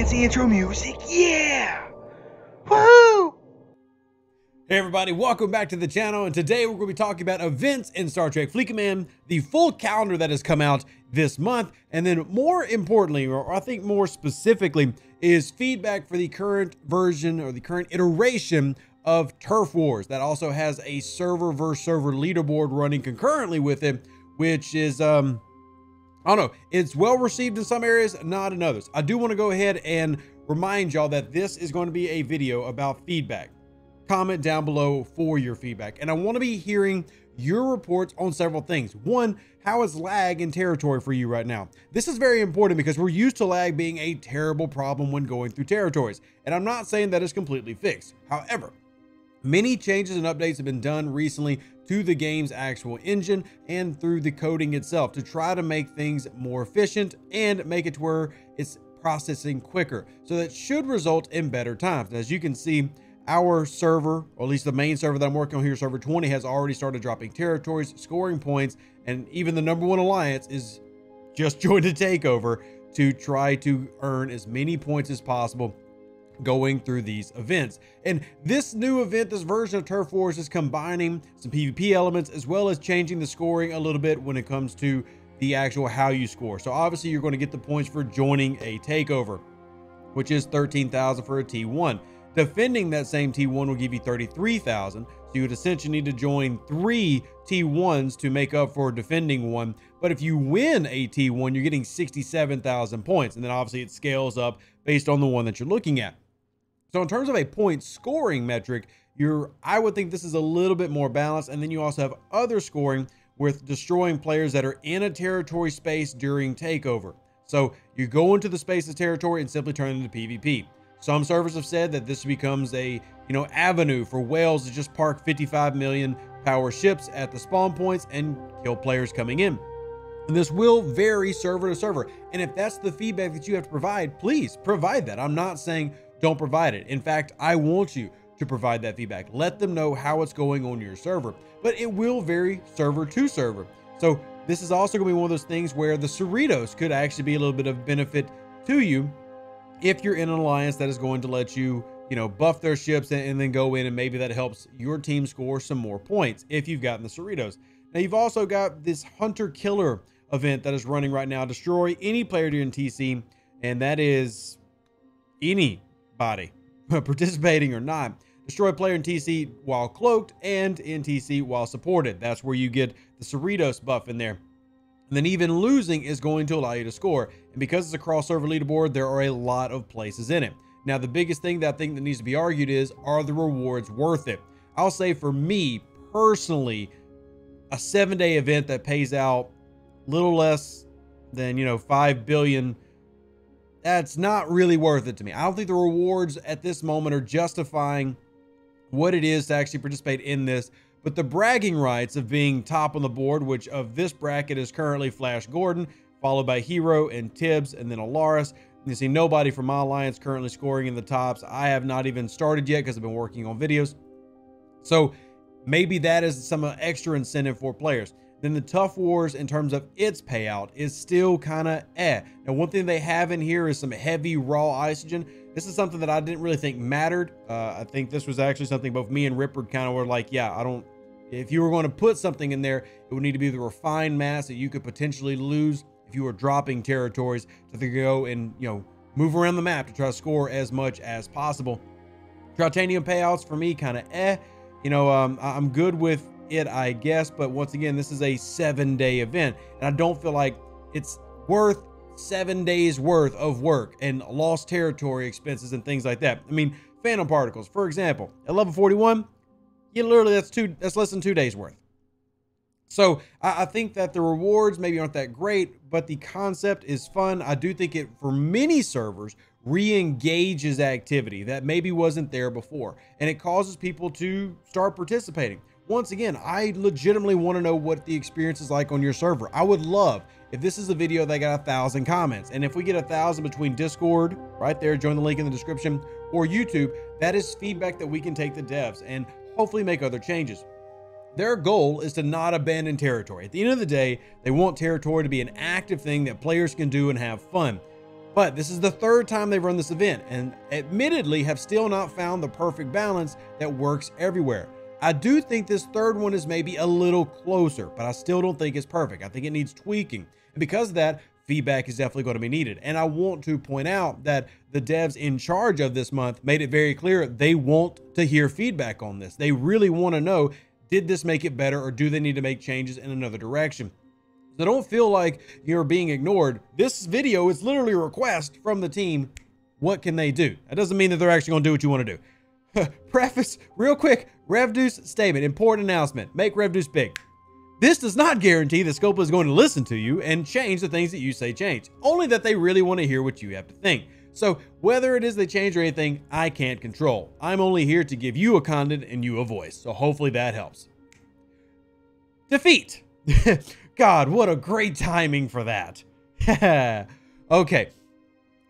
fancy intro music. Yeah! Woohoo! Hey everybody, welcome back to the channel, and today we're going to be talking about events in Star Trek Fleet Command, the full calendar that has come out this month, and then more importantly, or I think more specifically, is feedback for the current version or the current iteration of Turf Wars that also has a server versus server leaderboard running concurrently with it, which is I don't know, it's well received in some areas, not in others. I do want to go ahead and remind y'all that this is going to be a video about feedback. Comment down below for your feedback, and I want to be hearing your reports on several things. One, how is lag in territory for you right now? This is very important because we're used to lag being a terrible problem when going through territories, and I'm not saying that it's completely fixed. However, many changes and updates have been done recently to the game's actual engine and through the coding itself to try to make things more efficient and make it to where it's processing quicker. So that should result in better times. As you can see, our server, or at least the main server that I'm working on here, server 20, has already started dropping territories, scoring points, and even the #1 alliance is just joined a takeover to try to earn as many points as possible going through these events. And this new event, this version of Turf Wars, is combining some PvP elements as well as changing the scoring a little bit when it comes to the actual how you score. So obviously you're going to get the points for joining a takeover, which is 13,000 for a T1. Defending that same T1 will give you 33,000. So you would essentially need to join 3 T1s to make up for defending one. But if you win a T1, you're getting 67,000 points. And then obviously it scales up based on the one that you're looking at. So in terms of a point scoring metric, I would think this is a little bit more balanced. And then you also have other scoring with destroying players that are in a territory space during takeover. So you go into the space of territory and simply turn it into PvP. Some servers have said that this becomes a avenue for whales to just park 55 million power ships at the spawn points and kill players coming in. And this will vary server to server. And if that's the feedback that you have to provide, please provide that. I'm not saying don't provide it. In fact, I want you to provide that feedback. Let them know how it's going on your server, but it will vary server to server. So this is also going to be one of those things where the Cerritos could actually be a little bit of benefit to you if you're in an alliance that is going to let you, buff their ships and then go in, and maybe that helps your team score some more points if you've gotten the Cerritos. Now you've also got this Hunter Killer event that is running right now. Destroy any player during TC, and that is anybody participating or not. Destroy a player in TC while cloaked and in TC while supported. That's where you get the Cerritos buff in there. And then even losing is going to allow you to score. And because it's a cross-server leaderboard, there are a lot of places in it. Now, the biggest thing that I think that needs to be argued is, are the rewards worth it? I'll say for me personally, a 7-day event that pays out little less than, 5 billion, that's not really worth it to me. I don't think the rewards at this moment are justifying what it is to actually participate in this. But the bragging rights of being top on the board, which of this bracket is currently Flash Gordon, followed by Hero and Tibbs, and then Alaris. You see nobody from my alliance currently scoring in the tops. I have not even started yet because I've been working on videos. So maybe that is some extra incentive for players. Then the Tough Wars, in terms of its payout, is still kind of Now, one thing they have in here is some heavy raw oxygen. This is something that I didn't really think mattered. I think this was actually something both me and Ripper kind of were like, yeah, if you were going to put something in there, it would need to be the refined mass that you could potentially lose if you were dropping territories to go and, move around the map to try to score as much as possible. Tritanium payouts for me kind of I'm good with it, I guess, but once again, this is a 7-day event, and I don't feel like it's worth 7 days worth of work and lost territory expenses and things like that. I mean, phantom particles, for example, at level 41, that's less than 2 days worth. So I think that the rewards maybe aren't that great, but the concept is fun. I do think it, for many servers, re-engages activity that maybe wasn't there before, and it causes people to start participating. Once again, I legitimately want to know what the experience is like on your server. I would love if this is a video that got 1,000 comments, and if we get 1,000 between Discord, right there, join the link in the description, or YouTube, that is feedback that we can take to devs and hopefully make other changes. Their goal is to not abandon territory. At the end of the day, they want territory to be an active thing that players can do and have fun. But this is the third time they've run this event and admittedly have still not found the perfect balance that works everywhere. I do think this third one is maybe a little closer, but I still don't think it's perfect. I think it needs tweaking. And because of that, feedback is definitely going to be needed. And I want to point out that the devs in charge of this month made it very clear they want to hear feedback on this. They really want to know, did this make it better or do they need to make changes in another direction? So don't feel like you're being ignored. This video is literally a request from the team. What can they do? That doesn't mean that they're actually going to do what you want to do. Preface, real quick, RevDeuce statement, important announcement, make RevDeuce big. This does not guarantee that Scopa is going to listen to you and change the things that you say change, only that they really want to hear what you have to think. So whether it is they change or anything, I can't control. I'm only here to give you a content and you a voice. So hopefully that helps. Defeat. God, what a great timing for that. Okay.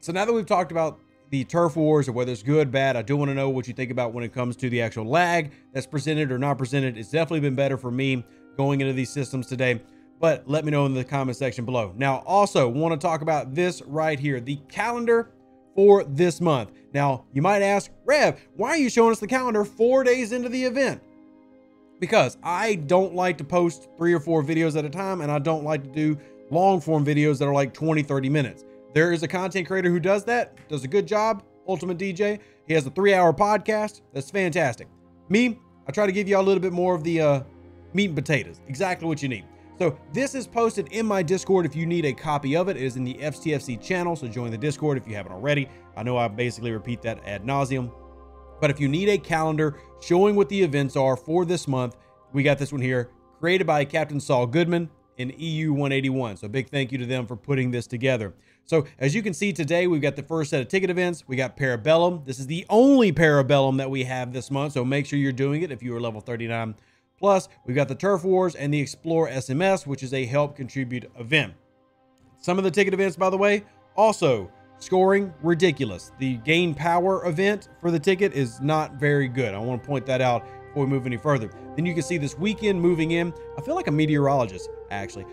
So now that we've talked about the turf wars or whether it's good, bad, I do want to know what you think about when it comes to the actual lag that's presented or not presented. It's definitely been better for me going into these systems today, but let me know in the comment section below. Now, also want to talk about this right here, the calendar for this month. Now, you might ask, Rev, why are you showing us the calendar 4 days into the event? Because I don't like to post 3 or 4 videos at a time, and I don't like to do long form videos that are like 20, 30 minutes. There is a content creator who does that, does a good job, Ultimate DJ. He has a 3-hour podcast. That's fantastic. Me, I try to give you a little bit more of the meat and potatoes, exactly what you need. So this is posted in my Discord. If you need a copy of it, it is in the STFC channel. So join the Discord if you haven't already. I know I basically repeat that ad nauseum, but if you need a calendar showing what the events are for this month, we got this one here, created by Captain Saul Goodman in EU 181. So big thank you to them for putting this together. So as you can see today, we've got the first set of ticket events. We got Parabellum. This is the only Parabellum that we have this month. So make sure you're doing it if you are level 39. Plus, we've got the Turf Wars and the Explore SMS, which is a help contribute event. Some of the ticket events, by the way, also scoring ridiculous. The gain power event for the ticket is not very good. I want to point that out before we move any further. Then you can see this weekend moving in. I feel like a meteorologist, actually.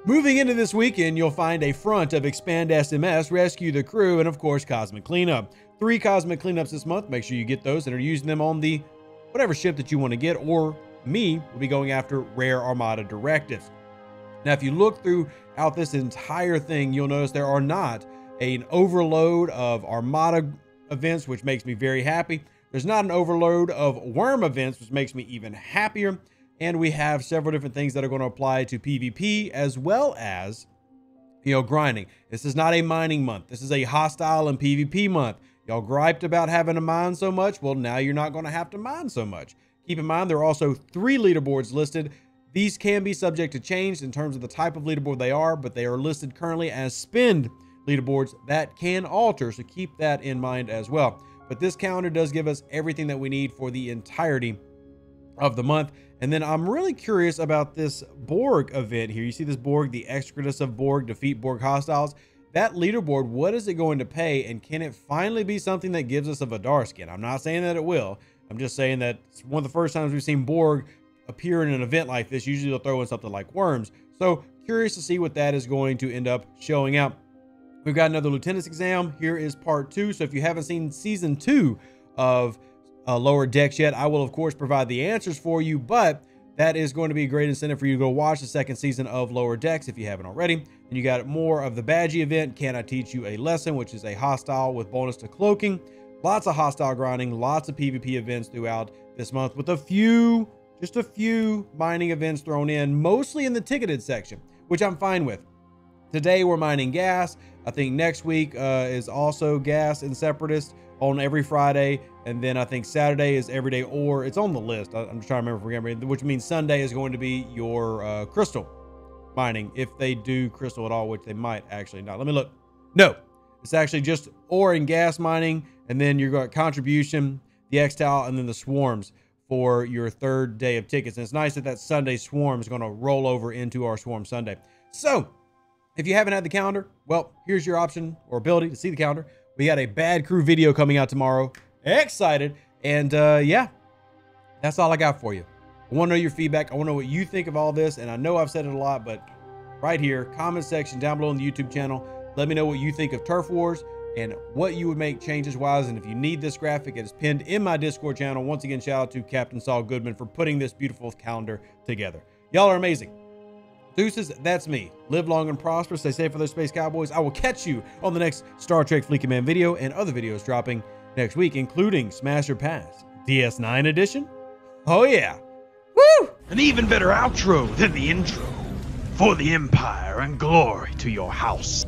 Moving into this weekend, you'll find a front of Expand SMS, Rescue the Crew, and of course, Cosmic Cleanup. 3 Cosmic Cleanups this month. Make sure you get those and are using them on the whatever ship that you want to get, or me will be going after Rare Armada directives. Now, if you look throughout this entire thing, you'll notice there are not an overload of Armada events, which makes me very happy. There's not an overload of Worm events, which makes me even happier. And we have several different things that are going to apply to PvP as well as, grinding. This is not a mining month. This is a hostile and PvP month. Y'all griped about having to mine so much. Well, now you're not going to have to mine so much. Keep in mind, there are also 3 leaderboards listed. These can be subject to change in terms of the type of leaderboard they are, but they are listed currently as spend leaderboards that can alter. So keep that in mind as well. But this calendar does give us everything that we need for the entirety of the month. And then I'm really curious about this Borg event here. You see this Borg, the Excretus of Borg, defeat Borg hostiles. That leaderboard, what is it going to pay? And can it finally be something that gives us a Vidar skin? I'm not saying that it will. I'm just saying that it's one of the first times we've seen Borg appear in an event like this. Usually they'll throw in something like worms. So curious to see what that is going to end up showing out. We've got another lieutenant's exam. Here is part 2. So if you haven't seen season 2 of Lower Decks yet, I will of course provide the answers for you, but that is going to be a great incentive for you to go watch the 2nd season of Lower Decks if you haven't already. And you got more of the Badgie event, Can I Teach You a Lesson, which is a hostile with bonus to cloaking. Lots of hostile grinding, lots of PvP events throughout this month with just a few mining events thrown in, mostly in the ticketed section, which I'm fine with. Today we're mining gas. I think next week is also gas and Separatist on every Friday. And then I think Saturday is everyday ore. It's on the list. I'm just trying to remember, which means Sunday is going to be your crystal mining, if they do crystal at all, which they might actually not. Let me look. No, it's actually just ore and gas mining. And then you're going contribution, the X-Tal, and then the swarms for your 3rd day of tickets. And it's nice that that Sunday swarm is going to roll over into our Swarm Sunday. So if you haven't had the calendar, well, here's your option or ability to see the calendar. We got a Bad Crew video coming out tomorrow. Excited. And yeah, that's all I got for you. I want to know your feedback. I want to know what you think of all this. And I know I've said it a lot, but right here, comment section down below in the YouTube channel, Let me know what you think of Turf Wars and what you would make changes wise. And if you need this graphic, it is pinned in my Discord channel. Once again, shout out to Captain Saul Goodman for putting this beautiful calendar together. Y'all are amazing. Deuces, that's me. Live long and prosper. Stay safe for those Space Cowboys. I will catch you on the next Star Trek Fleet Command video and other videos dropping next week, including Smash or Pass DS9 edition. Oh yeah. Woo! An even better outro than the intro. For the Empire and glory to your house.